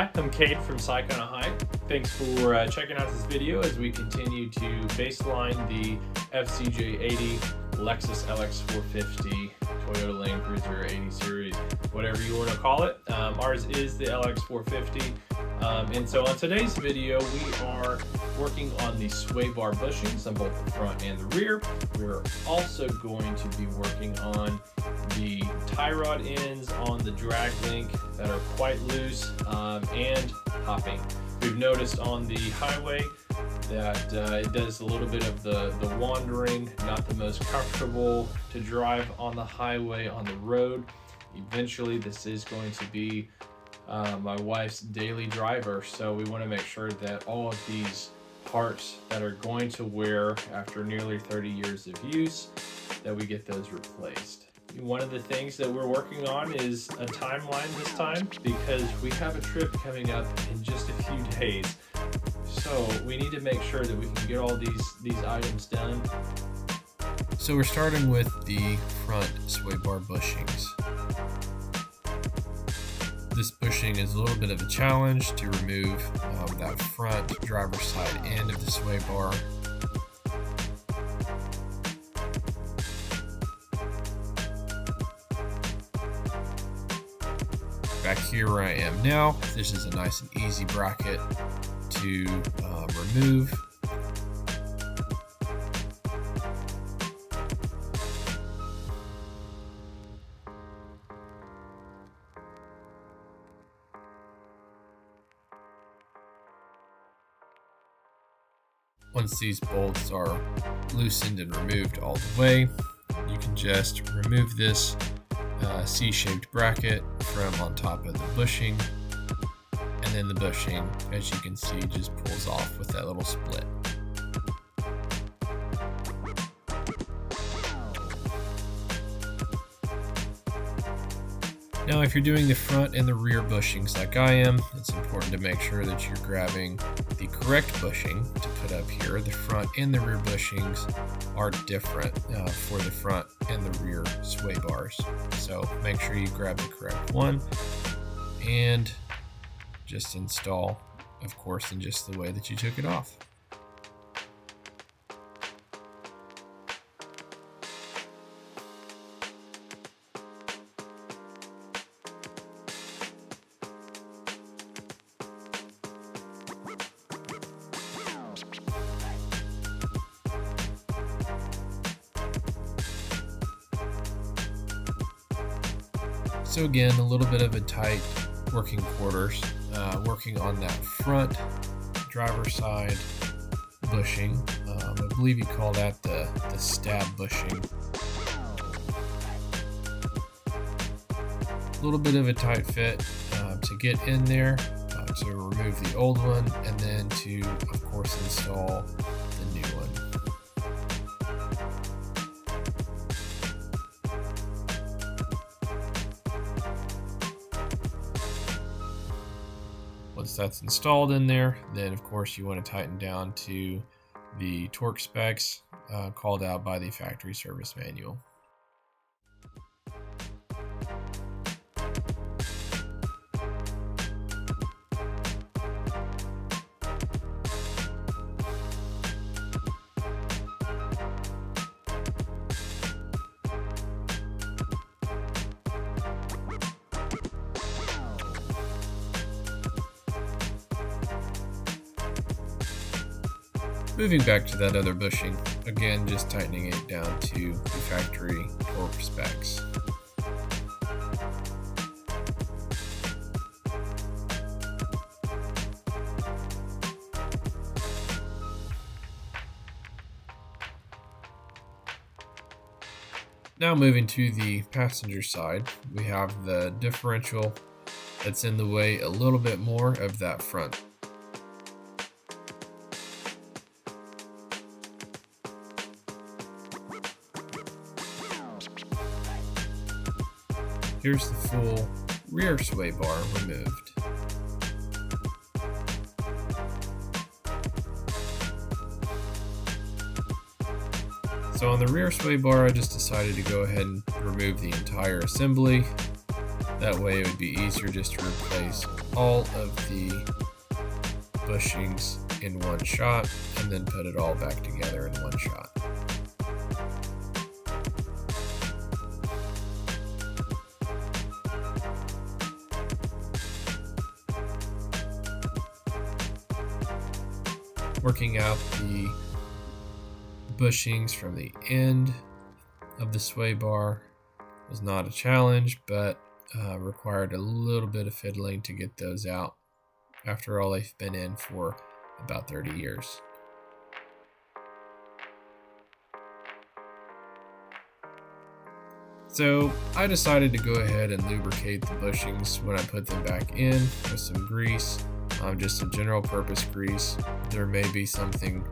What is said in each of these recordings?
Hi, I'm Cade from Psych on a High. Thanks for checking out this video as we continue to baseline the FZJ80 Lexus LX450 Toyota Land Cruiser 80 series, whatever you want to call it. Ours is the LX450. And so on today's video, we are working on the sway bar bushings on both the front and the rear. We're also going to be working on the tie rod ends on the drag link that are quite loose and popping. We've noticed on the highway that it does a little bit of the wandering, not the most comfortable to drive on the highway on the road. Eventually this is going to be my wife's daily driver, so we want to make sure that all of these parts that are going to wear after nearly 30 years of use, that we get those replaced. One of the things that we're working on is a timeline this time, because we have a trip coming up in just a few days. So we need to make sure that we can get all these items done. So we're starting with the front sway bar bushings. This bushing is a little bit of a challenge to remove that front driver's side end of the sway bar. Back here where I am now, this is a nice and easy bracket to remove. Once these bolts are loosened and removed all the way, you can just remove this C-shaped bracket from on top of the bushing, and then the bushing, as you can see, just pulls off with that little split. Now, if you're doing the front and the rear bushings like I am, it's important to make sure that you're grabbing the correct bushing to put up here. The front and the rear bushings are different for the front and the rear sway bars. So make sure you grab the correct one and just install, of course, in just the way that you took it off. So again, a little bit of a tight working quarters, working on that front driver's side bushing. I believe you call that the stab bushing. A little bit of a tight fit to get in there, to remove the old one, and then to, of course, install the new one. Once that's installed in there, then of course you want to tighten down to the torque specs called out by the factory service manual. Moving back to that other bushing, again just tightening it down to the factory torque specs. Now moving to the passenger side, we have the differential that's in the way a little bit more of that front. Here's the full rear sway bar removed. So on the rear sway bar, I just decided to go ahead and remove the entire assembly. That way it would be easier just to replace all of the bushings in one shot and then put it all back together in one shot. Working out the bushings from the end of the sway bar was not a challenge, but required a little bit of fiddling to get those out. After all, they've been in for about 30 years. So I decided to go ahead and lubricate the bushings when I put them back in with some grease, just some general purpose grease. There may be something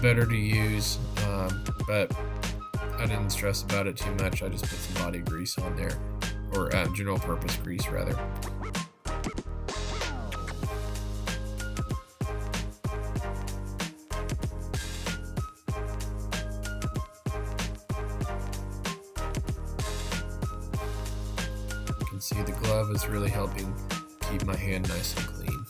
better to use, but I didn't stress about it too much. I just put some body grease on there, or general purpose grease rather. You can see the glove is really helping keep my hand nice and clean.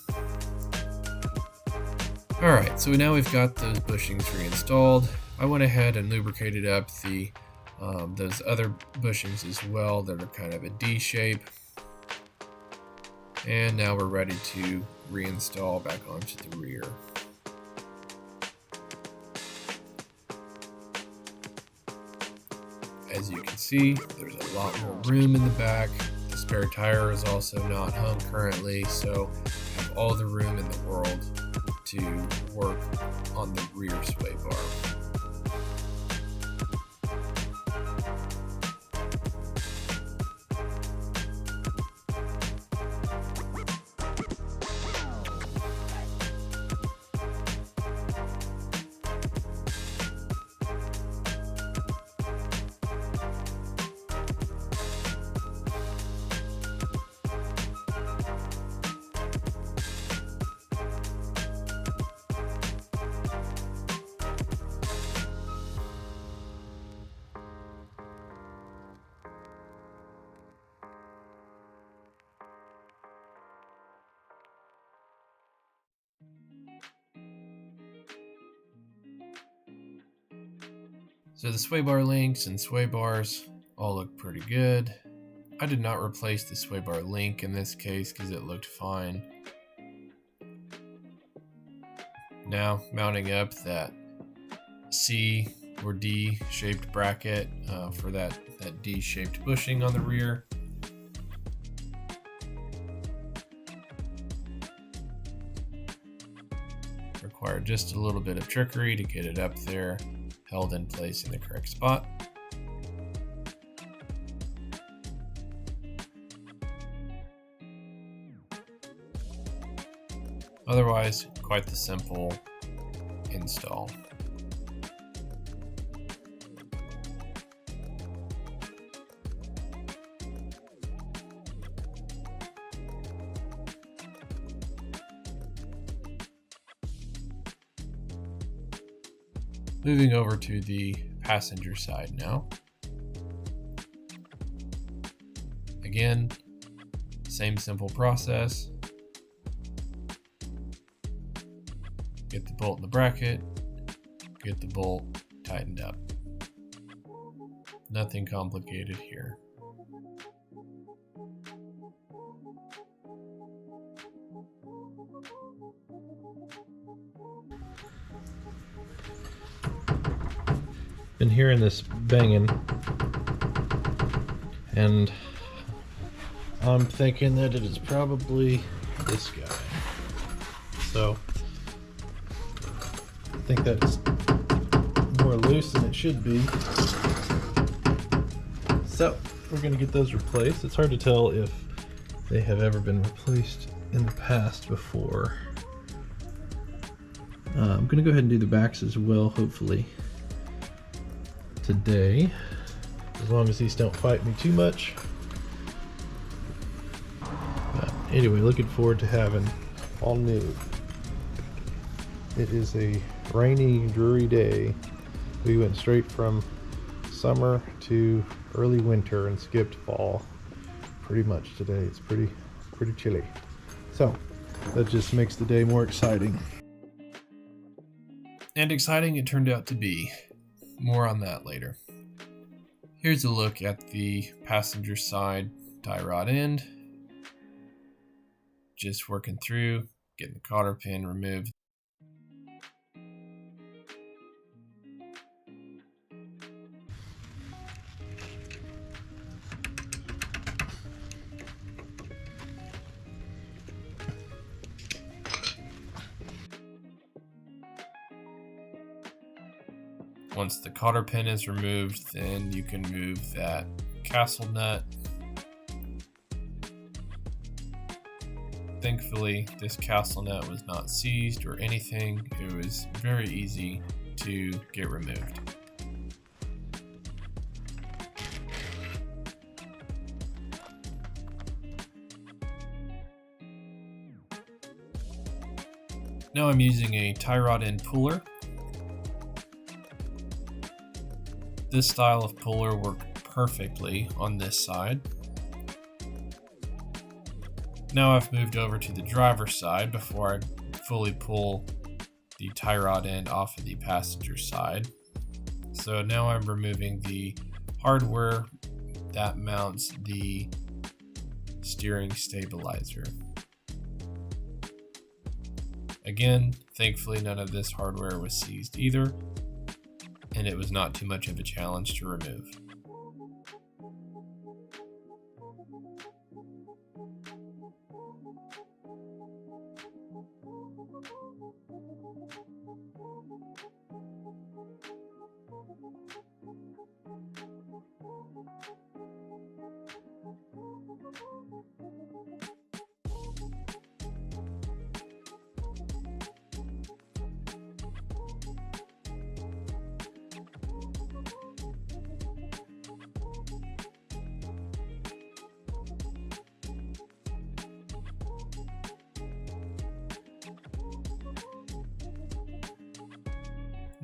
Alright, so now we've got those bushings reinstalled. I went ahead and lubricated up the those other bushings as well that are kind of a D shape. And now we're ready to reinstall back onto the rear. As you can see, there's a lot more room in the back. The spare tire is also not hung currently, so I have all the room in the world to work on the rear sway bar. So the sway bar links and sway bars all look pretty good. I did not replace the sway bar link in this case because it looked fine. Now mounting up that C or D shaped bracket for that D shaped bushing on the rear. Required just a little bit of trickery to get it up there, held in place in the correct spot. Otherwise, quite the simple install. Moving over to the passenger side now. Again, same simple process. Get the bolt in the bracket, get the bolt tightened up. Nothing complicated here. Been hearing this banging, and I'm thinking that it is probably this guy. So I think that's more loose than it should be. So we're going to get those replaced. It's hard to tell if they have ever been replaced in the past before. I'm going to go ahead and do the backs as well, hopefully today, as long as these don't fight me too much. But anyway, looking forward to having all new. It is a rainy, dreary day. We went straight from summer to early winter and skipped fall pretty much today. It's pretty chilly. So that just makes the day more exciting. And exciting it turned out to be. More on that later. Here's a look at the passenger side tie rod end. Just working through, getting the cotter pin removed. Once the cotter pin is removed, then you can move that castle nut. Thankfully, this castle nut was not seized or anything. It was very easy to get removed. Now I'm using a tie rod end puller. This style of puller worked perfectly on this side. Now I've moved over to the driver's side before I fully pull the tie rod end off of the passenger side. So now I'm removing the hardware that mounts the steering stabilizer. Again, thankfully none of this hardware was seized either, and it was not too much of a challenge to remove.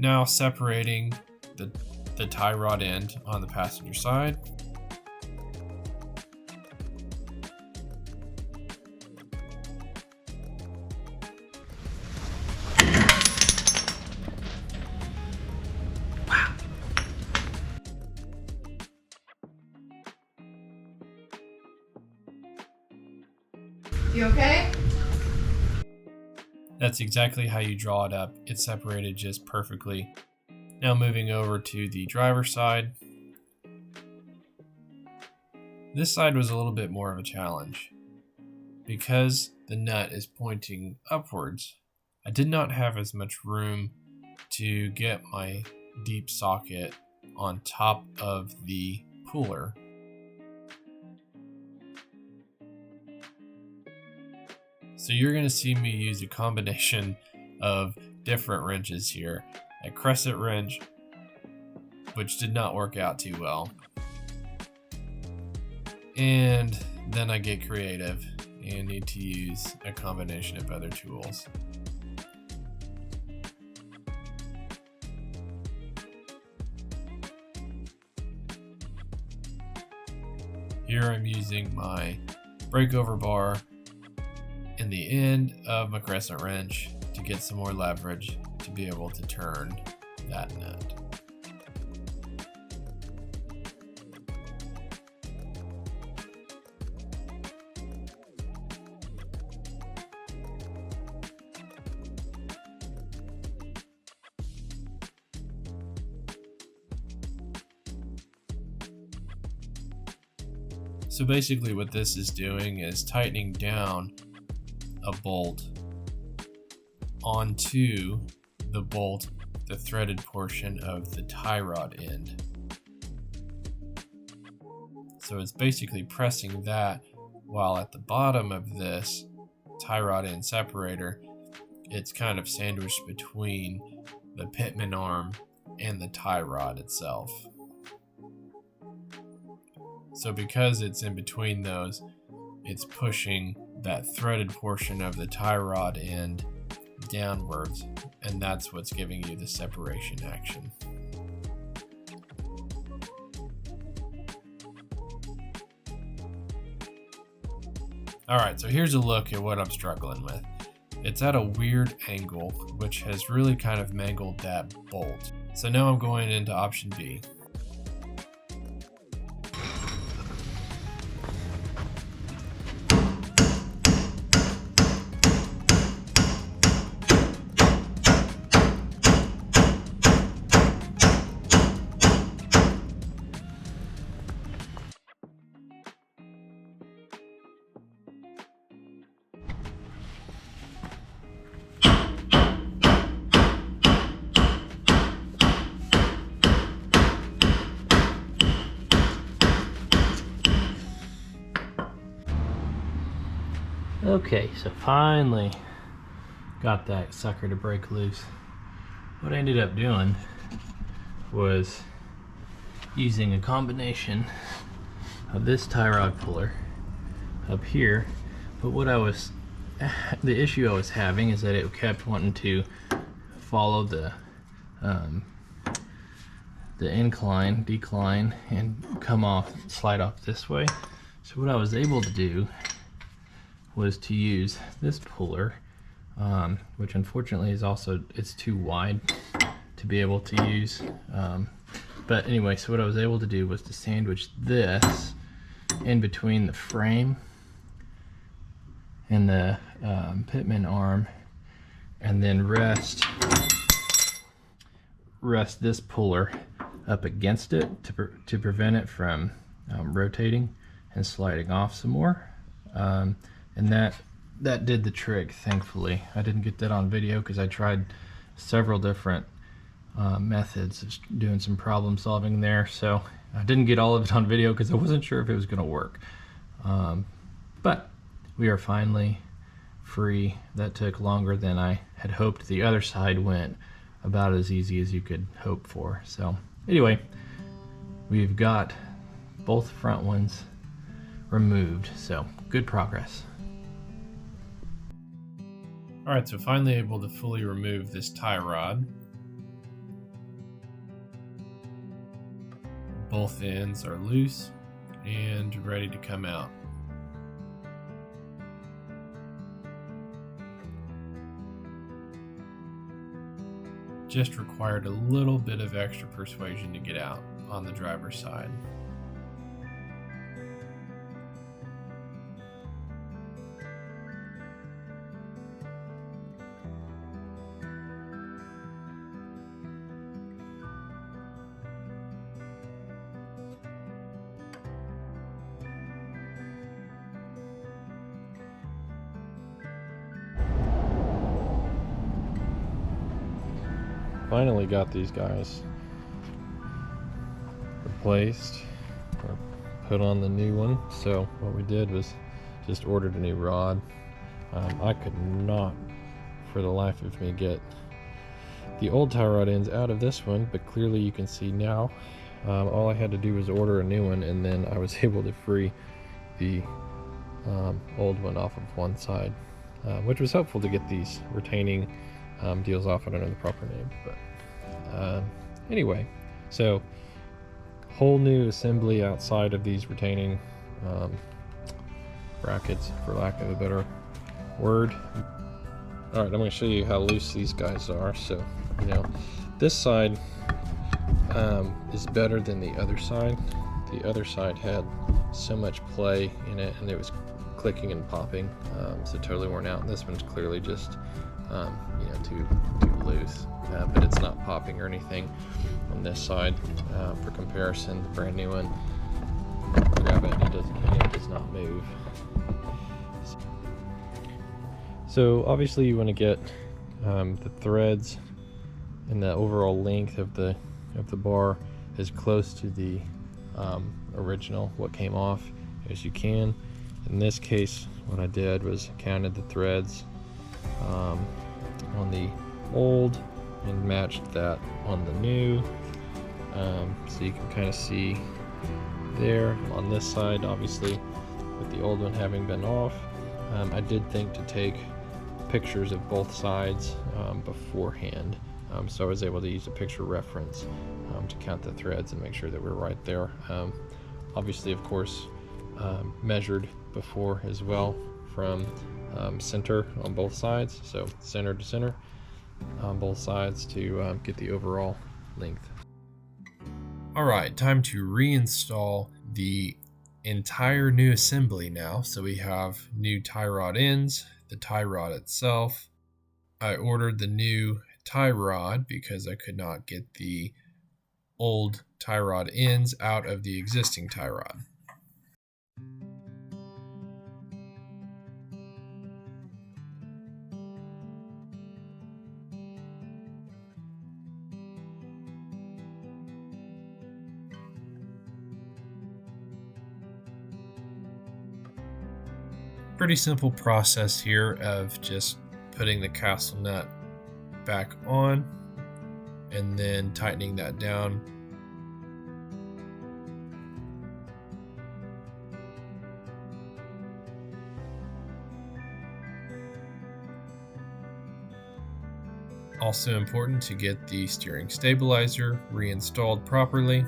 Now separating the tie rod end on the passenger side. You okay? That's exactly how you draw it up. It's separated just perfectly. Now moving over to the driver's side. This side was a little bit more of a challenge. Because the nut is pointing upwards, I did not have as much room to get my deep socket on top of the puller. So you're going to see me use a combination of different wrenches here. A crescent wrench, which did not work out too well. And then I get creative and need to use a combination of other tools. Here I'm using my breakover bar in the end of my crescent wrench to get some more leverage to be able to turn that nut. So basically what this is doing is tightening down a bolt onto the bolt, the threaded portion of the tie rod end. So it's basically pressing that, while at the bottom of this tie rod end separator, it's kind of sandwiched between the pitman arm and the tie rod itself. So because it's in between those, it's pushing that threaded portion of the tie rod end downwards, and that's what's giving you the separation action. Alright, so here's a look at what I'm struggling with. It's at a weird angle, which has really kind of mangled that bolt. So now I'm going into option B. Okay, so finally got that sucker to break loose. What I ended up doing was using a combination of this tie rod puller up here, but the issue I was having is that it kept wanting to follow the decline and slide off this way. So what I was able to do was to use this puller, which unfortunately is it's too wide to be able to use. But anyway, so what I was able to do was to sandwich this in between the frame and the pitman arm, and then rest this puller up against it to prevent it from rotating and sliding off some more. And that did the trick, thankfully. I didn't get that on video because I tried several different methods of doing some problem solving there, so I didn't get all of it on video because I wasn't sure if it was going to work. But we are finally free. That took longer than I had hoped. The other side went about as easy as you could hope for. So anyway, we've got both front ones removed, so good progress. Alright, so finally able to fully remove this tie rod. Both ends are loose and ready to come out. Just required a little bit of extra persuasion to get out on the driver's side. Finally got these guys replaced or put on the new one. So what we did was just ordered a new rod. I could not for the life of me get the old tie rod ends out of this one, but clearly you can see now all I had to do was order a new one, and then I was able to free the old one off of one side, which was helpful to get these retaining deals off. I don't know the proper name, but anyway, so whole new assembly outside of these retaining brackets, for lack of a better word. All right, I'm going to show you how loose these guys are. So, you know, this side is better than the other side. The other side had so much play in it, and it was clicking and popping, so totally worn out. And this one's clearly just you know, too loose, but it's not popping or anything on this side. For comparison, the brand new one, grab it and it does not move. So obviously you want to get the threads and the overall length of the bar as close to the original, what came off, as you can. In this case, what I did was counted the threads on the old and matched that on the new, so you can kind of see there on this side, obviously with the old one having been off. I did think to take pictures of both sides beforehand, so I was able to use a picture reference to count the threads and make sure that we're right there. Obviously, of course, measured before as well from center on both sides, so center to center on both sides to get the overall length. Alright, time to reinstall the entire new assembly now. So we have new tie rod ends, the tie rod itself. I ordered the new tie rod because I could not get the old tie rod ends out of the existing tie rod. Pretty simple process here of just putting the castle nut back on and then tightening that down. Also important to get the steering stabilizer reinstalled properly.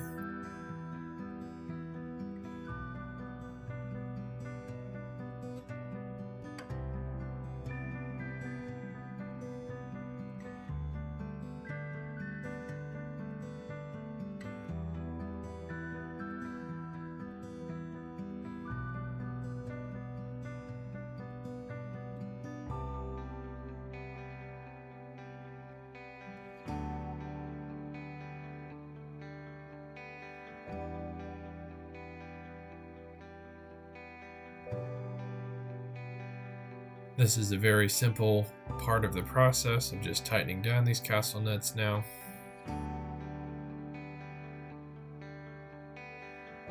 This is a very simple part of the process of just tightening down these castle nuts now.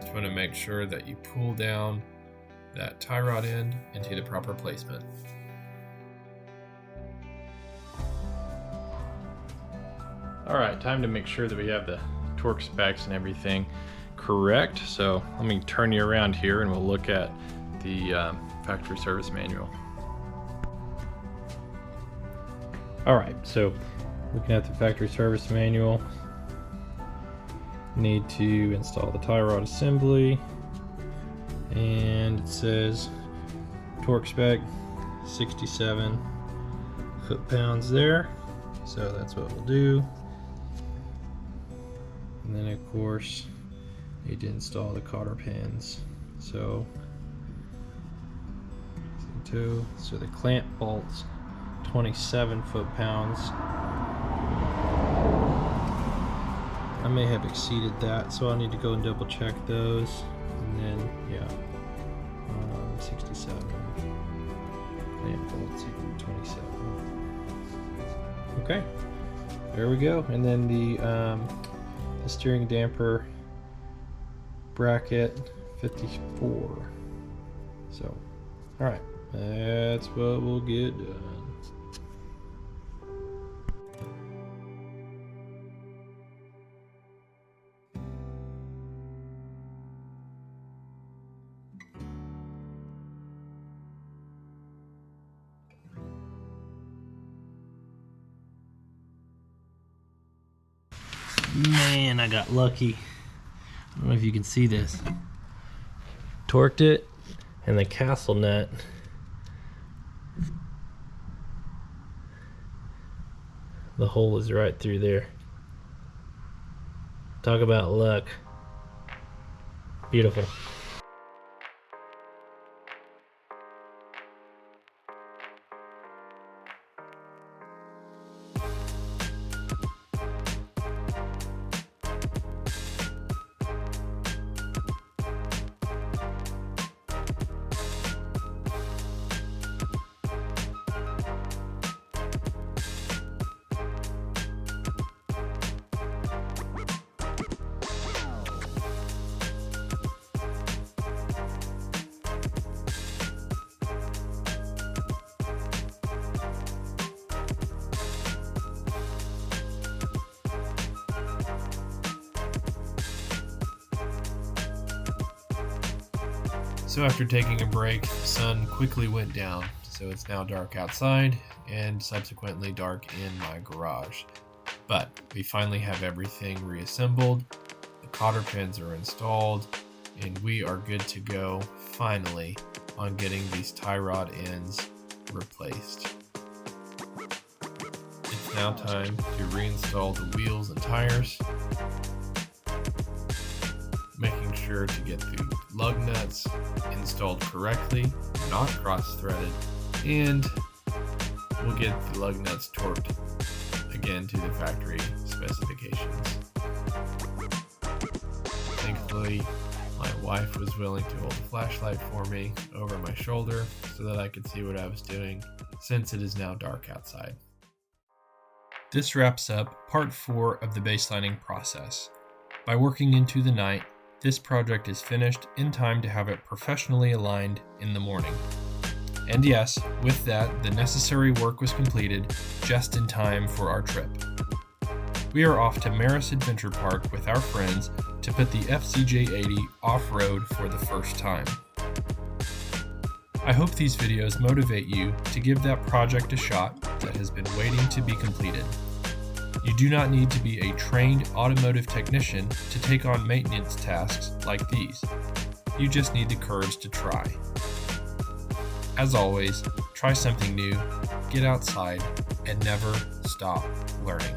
Just want to make sure that you pull down that tie rod end into the proper placement. Alright, time to make sure that we have the torque specs and everything correct. So let me turn you around here and we'll look at the factory service manual. Alright, so looking at the factory service manual, need to install the tie rod assembly, and it says torque spec 67 foot-pounds there, so that's what we'll do. And then of course need to install the cotter pins. So the clamp bolts 27 foot-pounds. I may have exceeded that, so I'll need to go and double check those. And then, yeah, 67 clamp bolts equal 27. Okay, there we go. And then the steering damper bracket 54. So, all right, that's what we'll get done. Man, I got lucky. I don't know if you can see this. Torqued it, and the castle nut the hole is right through there. Talk about luck. Beautiful. So after taking a break, the sun quickly went down, so it's now dark outside and subsequently dark in my garage. But we finally have everything reassembled, the cotter pins are installed, and we are good to go finally on getting these tie rod ends replaced. It's now time to reinstall the wheels and tires, making sure to get the lug nuts installed correctly, not cross-threaded, and we'll get the lug nuts torqued again to the factory specifications. Thankfully, my wife was willing to hold the flashlight for me over my shoulder so that I could see what I was doing, since it is now dark outside. This wraps up part 4 of the baselining process. By working into the night, this project is finished in time to have it professionally aligned in the morning. And yes, with that, the necessary work was completed just in time for our trip. We are off to Maris Adventure Park with our friends to put the FZJ80 off-road for the first time. I hope these videos motivate you to give that project a shot that has been waiting to be completed. You do not need to be a trained automotive technician to take on maintenance tasks like these. You just need the courage to try. As always, try something new, get outside, and never stop learning.